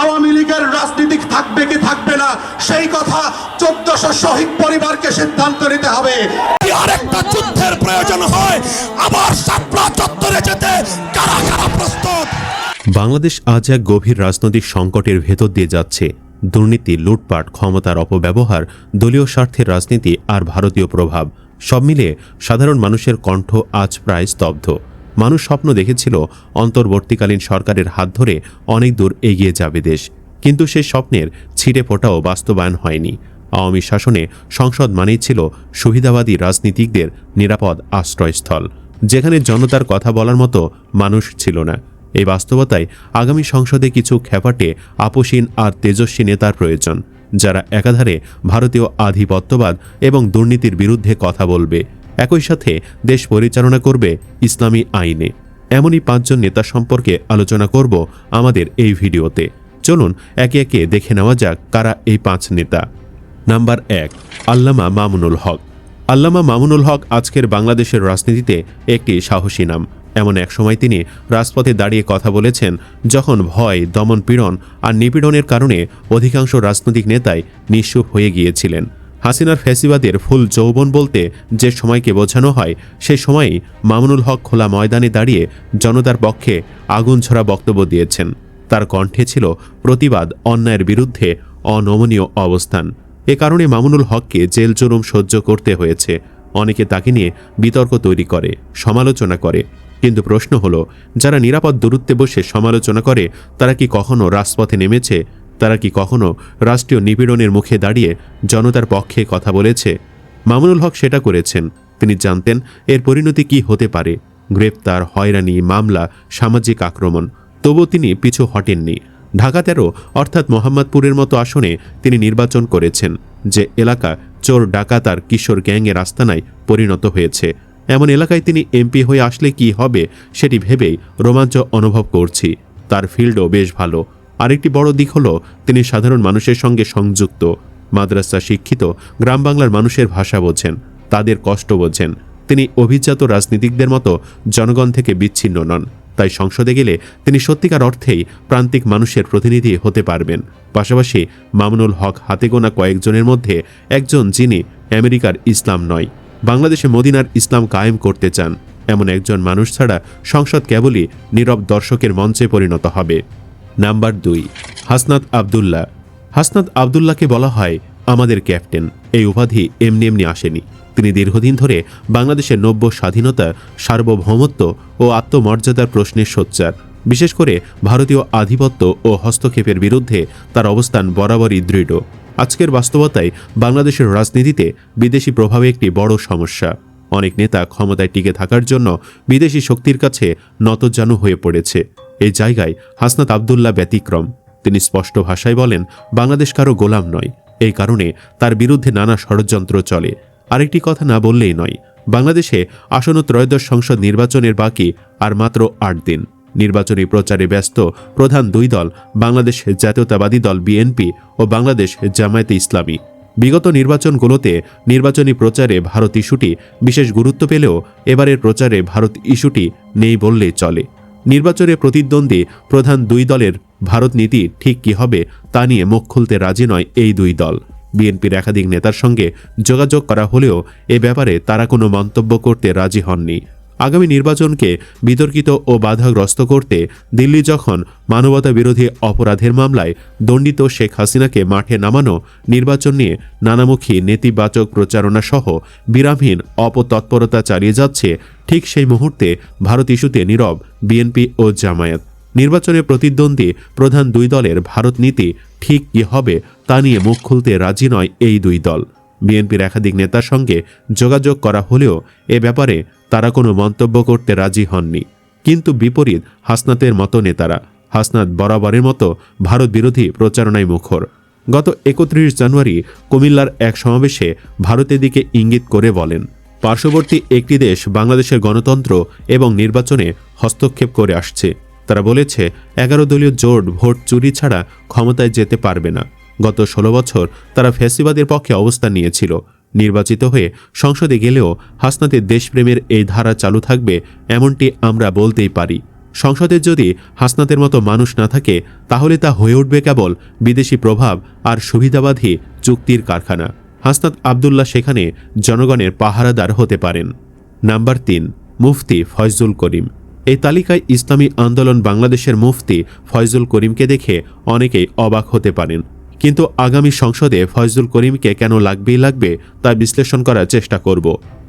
আওয়ামী লীগের রাজনীতি থাকবে কি থাকবে না সেই কথা 1400 শহীদ পরিবারকে সিদ্ধান্ত নিতে হবে। আরেকটা যুদ্ধের প্রয়োজন হয়, আবার শাপলা চত্বরে যেতে কারা কারা প্রস্তুত? বাংলাদেশ আজ এক গভীর রাজনৈতিক সংকটের ভেতর দিয়ে যাচ্ছে। দুর্নীতি, লুটপাট, ক্ষমতার অপব্যবহার, দলীয় স্বার্থের রাজনীতি আর ভারতীয় প্রভাব সব মিলিয়ে সাধারণ মানুষের কণ্ঠ আজ প্রায় স্তব্ধ। মানুষ স্বপ্ন দেখেছিল অন্তর্বর্তীকালীন সরকারের হাত ধরে অনেক দূর এগিয়ে যাবে দেশ, কিন্তু সেই স্বপ্নের ছিটে ফোটাও বাস্তবায়ন হয়নি। আওয়ামী শাসনে সংসদ মানেই ছিল সুবিধাবাদী রাজনীতিকদের নিরাপদ আশ্রয়স্থল, যেখানে জনতার কথা বলার মতো মানুষ ছিল না। এই বাস্তবতায় আগামী সংসদে কিছু খ্যাপাটে, আপোষহীন আর তেজস্বী নেতার প্রয়োজন, যারা একাধারে ভারতীয় আধিপত্যবাদ এবং দুর্নীতির বিরুদ্ধে কথা বলবে, একই সাথে দেশ পরিচালনা করবে ইসলামী আইনে। এমনই 5 জন নেতা সম্পর্কে আলোচনা করব আমাদের এই ভিডিওতে। চলুন একে একে দেখে নেওয়া যাক কারা এই 5 নেতা। নাম্বার 1, আল্লামা মামুনুল হক। আল্লামা মামুনুল হক আজকের বাংলাদেশের রাজনীতিতে একটি সাহসী নাম। এমন এক সময় তিনি রাজপথে দাঁড়িয়ে কথা বলেছেন যখন ভয়, দমন, পীড়ন আর নিপীড়নের কারণে অধিকাংশ রাজনৈতিক নেতাই নিঃস্ব হয়ে গিয়েছিলেন। হাসিনার ফ্যাসিবাদের ফুল যৌবন বলতে যে সময়কে বোঝানো হয়, সেই সময়েই মামুনুল হক খোলা ময়দানে দাঁড়িয়ে জনতার পক্ষে আগুন ঝরা বক্তব্য দিয়েছেন। তার কণ্ঠে ছিল প্রতিবাদ, অন্যায়ের বিরুদ্ধে অনমনীয় অবস্থান। এ কারণে মামুনুল হককে জেল জুলুম সহ্য করতে হয়েছে। অনেকে তাকে নিয়ে বিতর্ক তৈরি করে, সমালোচনা করে। কিন্তু প্রশ্ন হলো, যারা নিরাপদ দূরত্বে বসে সমালোচনা করে তারা কি কখনো রাজপথে নেমেছে? তারা কি কখনো রাষ্ট্রীয় নিপীড়নের মুখে দাঁড়িয়ে জনতার পক্ষে কথা বলেছে? মামুনুল হক সেটা করেছেন। তিনি জানতেন এর পরিণতি কি হতে পারে: গ্রেপ্তার, হয়রানি, মামলা, সামাজিক আক্রমণ। তবুও তিনি পিছু হটেননি। ঢাকা 13 অর্থাৎ মোহাম্মদপুরের মতো আসনে তিনি নির্বাচন করেছেন, যে এলাকা চোর, ডাকাত আর কিশোর গ্যাংয়ের আস্তানায় পরিণত হয়েছে। এমন এলাকায় তিনি এমপি হয়ে আসলে কি হবে সেটি ভেবেই রোমাঞ্চ অনুভব করছি। তার ফিল্ডও বেশ ভালো। আরেকটি বড় দিক হলো তিনি সাধারণ মানুষের সঙ্গে সংযুক্ত। মাদ্রাসা শিক্ষিত গ্রাম বাংলার মানুষের ভাষা বোঝেন, তাদের কষ্ট বোঝেন। তিনি অভিজাত রাজনীতিকদের মতো জনগণ থেকে বিচ্ছিন্ন নন। তাই সংসদে গেলে তিনি সত্যিকার অর্থেই প্রান্তিক মানুষের প্রতিনিধি হতে পারবেন। পাশাপাশি মামুনুল হক হাতে গোনা কয়েকজনের মধ্যে একজন, যিনি আমেরিকার ইসলাম নয়, বাংলাদেশে মদিনার ইসলাম কায়েম করতে চান। এমন একজন মানুষ ছাড়া সংসদ কেবলই নীরব দর্শকের মঞ্চে পরিণত হবে। নাম্বার 2, হাসনাত আবদুল্লাহ। হাসনাত আবদুল্লাহকে বলা হয় আমাদের ক্যাপ্টেন। এই উপাধি এমনি এমনি আসেনি। তিনি দীর্ঘদিন ধরে বাংলাদেশের নব্য স্বাধীনতা, সার্বভৌমত্ব ও আত্মমর্যাদার প্রশ্নের সোচ্চার। বিশেষ করে ভারতীয় আধিপত্য ও হস্তক্ষেপের বিরুদ্ধে তার অবস্থান বরাবরই দৃঢ়। আজকের বাস্তবতায় বাংলাদেশের রাজনীতিতে বিদেশি প্রভাবে একটি বড় সমস্যা। অনেক নেতা ক্ষমতায় টিকে থাকার জন্য বিদেশি শক্তির কাছে নতজানু হয়ে পড়েছে। এই জায়গায় হাসনাত আবদুল্লাহ ব্যতিক্রম। তিনি স্পষ্ট ভাষায় বলেন, বাংলাদেশ কারো গোলাম নয়। এই কারণে তার বিরুদ্ধে নানা ষড়যন্ত্র চলে। আরেকটি কথা না বললেই নয়, বাংলাদেশে আসন্ন ত্রয়োদশ সংসদ নির্বাচনের বাকি আর মাত্র 8 দিন। নির্বাচনী প্রচারে ব্যস্ত প্রধান 2 দল, বাংলাদেশ জাতীয়তাবাদী দল বিএনপি ও বাংলাদেশ জামায়াতে ইসলামী। বিগত নির্বাচনগুলোতে নির্বাচনী প্রচারে ভারত ইস্যুটি বিশেষ গুরুত্ব পেলেও এবারের প্রচারে ভারত ইস্যুটি নেই বললেই চলে। নির্বাচনে প্রতিদ্বন্দ্বী প্রধান 2 দলের ভারত নীতি ঠিক কী হবে তা নিয়ে মুখ খুলতে রাজি নয় এই 2 দল। বিএনপির একাধিক নেতার সঙ্গে যোগাযোগ করা হলেও এ ব্যাপারে তারা কোনো মন্তব্য করতে রাজি হননি। আগামী নির্বাচনকে বিতর্কিত ও বাধাগ্রস্ত করতে দিল্লি যখন মানবতা বিরোধী অপরাধের মামলায় দণ্ডিত শেখ হাসিনাকে মাঠে নামানো, নির্বাচন নিয়ে নানামুখী নেতিবাচক প্রচারণা সহ বিরামহীন অপতৎপরতা চালিয়ে যাচ্ছে, ঠিক সেই মুহূর্তে ভারত ইস্যুতে নীরব বিএনপি ও জামায়াত। নির্বাচনে প্রতিদ্বন্দ্বী প্রধান 2 দলের ভারত নীতি ঠিক কী হবে তা নিয়ে মুখ খুলতে রাজি নয় এই 2 দল। বিএনপির একাধিক নেতার সঙ্গে যোগাযোগ করা হলেও এ ব্যাপারে তারা কোনো মন্তব্য করতে রাজি হননি। কিন্তু বিপরীত হাসনাতের মতো নেতারা। হাসনাত বরাবরের মতো ভারত বিরোধী প্রচারণায় মুখর। গত 31 জানুয়ারি কুমিল্লার এক সমাবেশে ভারতের দিকে ইঙ্গিত করে বলেন, পার্শ্ববর্তী একটি দেশ বাংলাদেশের গণতন্ত্র এবং নির্বাচনে হস্তক্ষেপ করে আসছে। তারা বলেছে 11 দলীয় জোট ভোট চুরি ছাড়া ক্ষমতায় যেতে পারবে না। গত 16 বছর তারা ফ্যাসিবাদের পক্ষে অবস্থান নিয়েছিল। নির্বাচিত হয়ে সংসদে গেলেও হাসনাতের দেশপ্রেমের এই ধারা চালু থাকবে এমনটি আমরা বলতেই পারি। সংসদে যদি হাসনাতের মতো মানুষ না থাকে তাহলে তা হয়ে উঠবে কেবল বিদেশি প্রভাব আর সুবিধাবাদী চুক্তির কারখানা। হাসনাত আবদুল্লাহ সেখানে জনগণের পাহারাদার হতে পারেন। নাম্বার 3, মুফতি ফয়জুল করিম। এই তালিকায় ইসলামী আন্দোলন বাংলাদেশের মুফতি ফয়জুল করিমকে দেখে অনেকেই অবাক হতে পারেন, কিন্তু আগামী সংসদে ফয়জুল করিমকে কেন লাগবে তা বিশ্লেষণ করার চেষ্টা করব।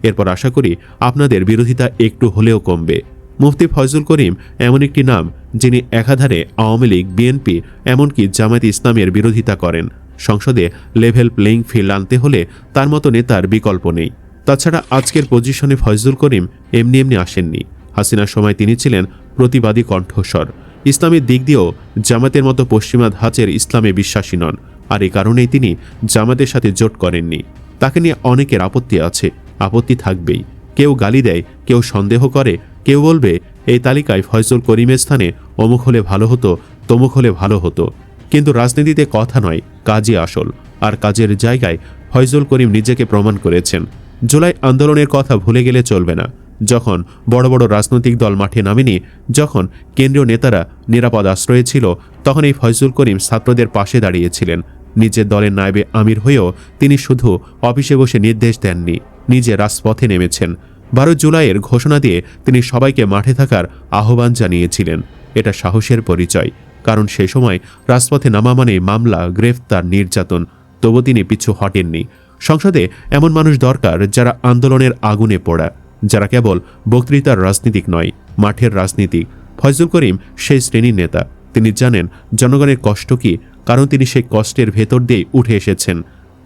এরপর আশা করি আপনাদের বিরোধিতা একটু হলেও কমবে। মুফতি ফয়জুল করিম এমন একটি নাম যিনি একাধারে আওয়ামী লীগ, বিএনপি, এমনকি জামায়াত ইসলামের বিরোধিতা করেন। সংসদে লেভেল প্লেইং ফিল্ড আনতে হলে তার মতো নেতার বিকল্প নেই। তাছাড়া আজকের পজিশনে ফয়জুল করিম এমনি আসেননি। হাসিনার সময় তিনি ছিলেন প্রতিবাদী কণ্ঠস্বর। ইসলামের দিক দিয়েও জামাতের মতো পশ্চিমা ধাঁচের ইসলামে বিশ্বাসী নন, আর এই কারণেই তিনি জামাতের সাথে জোট করেননি। তাকে নিয়ে অনেকের আপত্তি আছে, আপত্তি থাকবেই। কেউ গালি দেয়, কেউ সন্দেহ করে, কেউ বলবে এই তালিকায় ফয়জুল করিমের স্থানে অমুক হলে ভালো হতো, তমুক হলে ভালো হতো। কিন্তু রাজনীতিতে কথা নয়, কাজই আসল। আর কাজের জায়গায় ফয়জুল করিম নিজেকে প্রমাণ করেছেন। জুলাই আন্দোলনের কথা ভুলে গেলে চলবে না। যখন বড় বড় রাজনৈতিক দল মাঠে নামেনি, যখন কেন্দ্রীয় নেতারা নিরাপদ আশ্রয়ে ছিল, তখন এই ফয়জুল করিম ছাত্রদের পাশে দাঁড়িয়েছিলেন। নিজের দলের নায়েবে আমির হয়েও তিনি শুধু অফিসে বসে নির্দেশ দেননি, নিজে রাজপথে নেমেছেন। 12 জুলাইয়ের ঘোষণা দিয়ে তিনি সবাইকে মাঠে থাকার আহ্বান জানিয়েছিলেন। এটা সাহসের পরিচয়, কারণ সেই সময় রাজপথে নামা মানে মামলা, গ্রেফতার, নির্যাতন। তবু তিনি পিছু হটেননি। সংসদে এমন মানুষ দরকার যারা আন্দোলনের আগুনে পোড়া, যারা কেবল বক্তৃতার রাজনীতিক নয়, মাঠের রাজনীতিক। ফয়জুল করিম সেই শ্রেণীর নেতা। তিনি জানেন জনগণের কষ্ট কি, কারণ তিনি সেই কষ্টের ভেতর দিয়ে উঠে এসেছেন।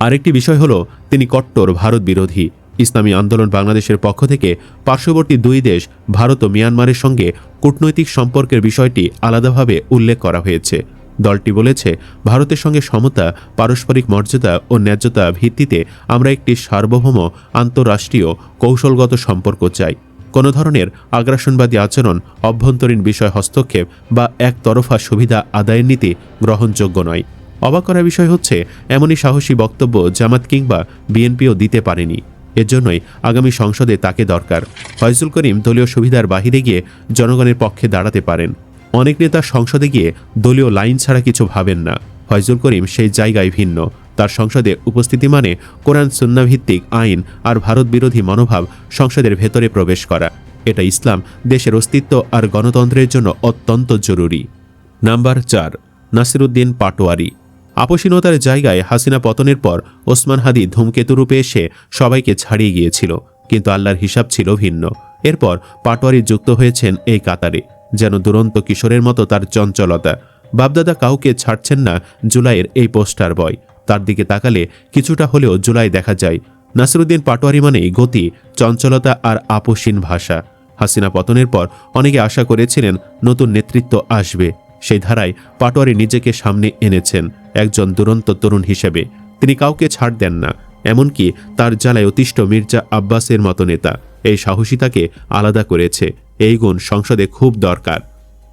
আরেকটি বিষয় হলো তিনি কট্টর ভারত বিরোধী। ইসলামী আন্দোলন বাংলাদেশের পক্ষ থেকে পার্শ্ববর্তী 2 দেশ ভারত ও মিয়ানমারের সঙ্গে কূটনৈতিক সম্পর্কের বিষয়টি আলাদাভাবে উল্লেখ করা হয়েছে। দলটি বলেছে, ভারতের সঙ্গে সমতা, পারস্পরিক মর্যাদা ও ন্যায্যতা ভিত্তিতে আমরা একটি সার্বভৌম আন্তঃরাষ্ট্রীয় কৌশলগত সম্পর্ক চাই। কোনো ধরনের আগ্রাসনবাদী আচরণ, অভ্যন্তরীণ বিষয় হস্তক্ষেপ বা একতরফা সুবিধা আদায়ের নীতি গ্রহণযোগ্য নয়। অবাক করার বিষয় হচ্ছে, এমনই সাহসী বক্তব্য জামাত কিংবা বিএনপিও দিতে পারেনি। এর জন্যই আগামী সংসদে তাকে দরকার। ফয়জুল করিম দলীয় সুবিধার বাহিরে গিয়ে জনগণের পক্ষে দাঁড়াতে পারেন। অনেক নেতা সংসদে গিয়ে দলীয় লাইন ছাড়া কিছু ভাবেন না। ফয়জুল করিম সেই জায়গায় ভিন্ন। তার সংসদে উপস্থিতি মানে কোরআন সুন্নাহ ভিত্তিক আইন আর ভারত বিরোধী মনোভাব সংসদের ভেতরে প্রবেশ করা। এটা ইসলাম, দেশের অস্তিত্ব আর গণতন্ত্রের জন্য অত্যন্ত জরুরি। নাম্বার 4, নাসিরউদ্দিন পাটোয়ারি। আপোষহীনতার জায়গায় হাসিনা পতনের পর ওসমান হাদি ধূমকেতুরূপে এসে সবাইকে ছাড়িয়ে গিয়েছিল, কিন্তু আল্লাহর হিসাব ছিল ভিন্ন। এরপর পাটোয়ারি যুক্ত হয়েছেন এই কাতারে। যেন দুরন্ত কিশোরের মতো তার চঞ্চলতা। বাপদাদা কাউকে ছাড়ছেন না জুলাইয়ের এই পোস্টার বয়। তার দিকে তাকালে কিছুটা হলেও জুলাই দেখা যায়। নাসিরউদ্দিন পাটোয়ারি মানেই গতি, চঞ্চলতা আর আপোষহীন ভাষা। হাসিনা পতনের পর অনেকে আশা করেছিলেন নতুন নেতৃত্ব আসবে। সেই ধারায় পাটোয়ারি নিজেকে সামনে এনেছেন একজন দুরন্ত তরুণ হিসেবে। তিনি কাউকে ছাড় দেন না, এমনকি তার জ্বালায় অতিষ্ঠ মির্জা আব্বাসের মতো নেতা। এই সাহসিতাকে আলাদা করেছে। এই গুণ সংসদে খুব দরকার।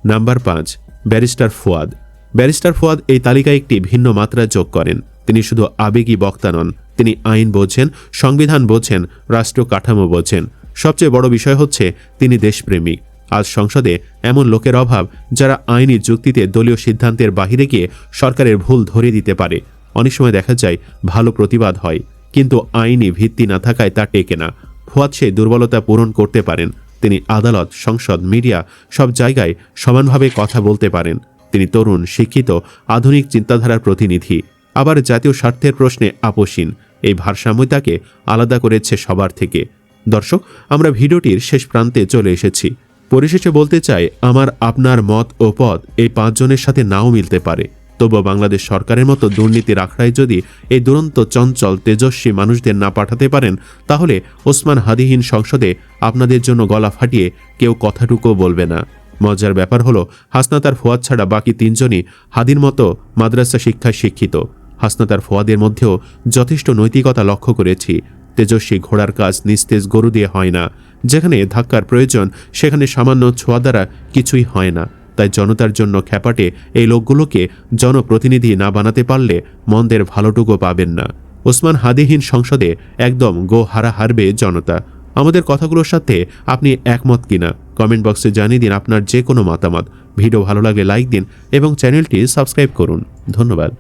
Number 5, barrister Fuad. Barrister Fuad এই তালিকায় একটি ভিন্ন মাত্রা যোগ করেন। তিনি শুধু আবেগী বক্তা নন, তিনি আইন বোঝেন, সংবিধান বোঝেন, রাষ্ট্র কাঠামো বোঝেন। সবচেয়ে বড় বিষয় হচ্ছে তিনি দেশপ্রেমিক। আজ সংসদে এমন লোকের অভাব যারা আইনি যুক্তিতে দলীয় সিদ্ধান্তের বাহিরে গিয়ে সরকারের ভুল ধরে দিতে পারে। অনেক সময় দেখা যায় ভালো প্রতিবাদ হয়, কিন্তু আইনি ভিত্তি না থাকায় তা টেকে না। ফুয়াদ সেই দুর্বলতা পূরণ করতে পারেন। তিনি আদালত, সংসদ, মিডিয়া সব জায়গায় সমানভাবে কথা বলতে পারেন। তিনি তরুণ, শিক্ষিত, আধুনিক চিন্তাধারার প্রতিনিধি, আবার জাতীয় স্বার্থের প্রশ্নে আপোষহীন। এই ভারসাম্যই তাকে আলাদা করেছে সবার থেকে। দর্শক, আমরা ভিডিওটির শেষ প্রান্তে চলে এসেছি। পরিশেষে বলতে চাই, আমার আপনার মত ও পথ এই 5 জনের সাথে নাও মিলতে পারে, তবুও বাংলাদেশ সরকারের মতো দুর্নীতির আখড়ায় যদি এই দুরন্ত, চঞ্চল, তেজস্বী মানুষদের না পাঠাতে পারেন, তাহলে ওসমান হাদিহীন সংসদে আপনাদের জন্য গলা ফাটিয়ে কেউ কথাটুকুও বলবে না। মজার ব্যাপার হলো, হাসনাত আর ফুয়াদ ছাড়া বাকি 3 জনই হাদির মতো মাদ্রাসা শিক্ষায় শিক্ষিত। হাসনাত আর ফুয়াদের মধ্যেও যথেষ্ট নৈতিকতা লক্ষ্য করেছি। তেজস্বী ঘোড়ার কাজ নিস্তেজ গরু দিয়ে হয় না। যেখানে ধাক্কার প্রয়োজন সেখানে সামান্য ছোঁয়া দ্বারা কিছুই হয় না। তাই জনতার জন্য খ্যাপাটে এই লোকগুলোকে জনপ্রতিনিধি না বানাতে পারলে মন্দের ভালোটুকু পাবেন না। ওসমান হাদিহীন সংসদে একদম গো হারা হারবে জনতা। আমাদের কথাগুলোর সাথে আপনি একমত কিনা কমেন্ট বক্সে জানিয়ে দিন আপনার যে কোনো মতামত। ভিডিও ভালো লাগলে লাইক দিন এবং চ্যানেলটি সাবস্ক্রাইব করুন। ধন্যবাদ।